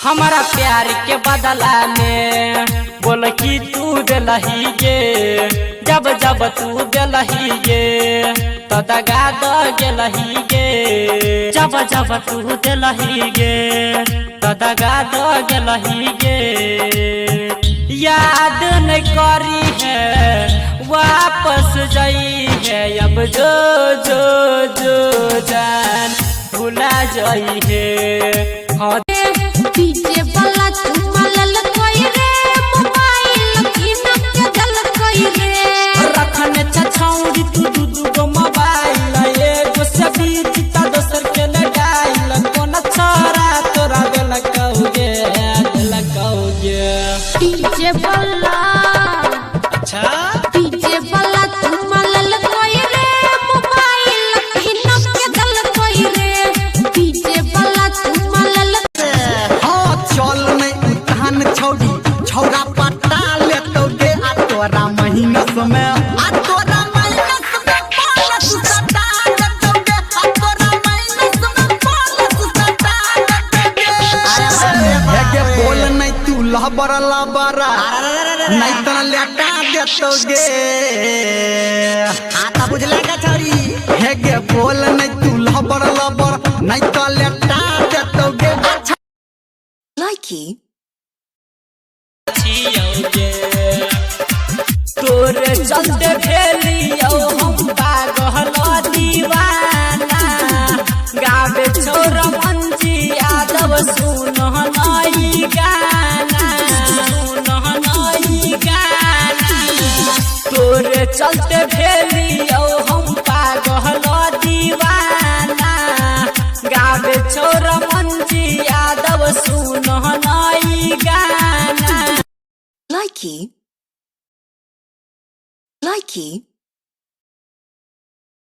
हमारा प्यार के बदला में बोल कि तू दिलही गे, जब जब तू दिलही गे तो दगा द गेलही गे, जब जब तू दिलही गे तो दगा द गेलही गे। याद न करी है वापस जाई है, अब जो जो जो जान भुला जाई है। हाँ पीछे वाला तुम्हाल कोई रे, मोबाइल की नक जल कोई रे। रखने छछौड़ी तू दू गो मोबाइल, एगो से बीता दोसर के लगाइल। कोन छोरा तोरा दिल कौगे दिल कौगे। पीछे वाला अच्छा पीछे वाला तुम्हाल कोई रे, मोबाइल की नक जल कोई रे। पीछे वाला तुम्हाल चल नहीं उठान छौड़ी छौड़ा पटा ले तो गे आ तोरा महीना समय आ तोरा महीना समय पालस सटा ले तो गे आ तोरा महीना समय पालस सटा ले तो गे। हे गे बोल नहीं तू लहबर लबरा नहीं तो लेटा दे तो गे। आता बुझले का छौड़ी हे गे बोल नहीं तू लहबर लबर नहीं तो लेटा दे तो गे। Likey तोरे चलते भेलियो हम पागल दीवाना, गावे छोरा मंजी यादव सुन नई गाना, सुन नई गाना। तोरे चलते भेलियो हम पागल दीवाना, गावे छोरा मंजी यादव सुन नई गाना। Likey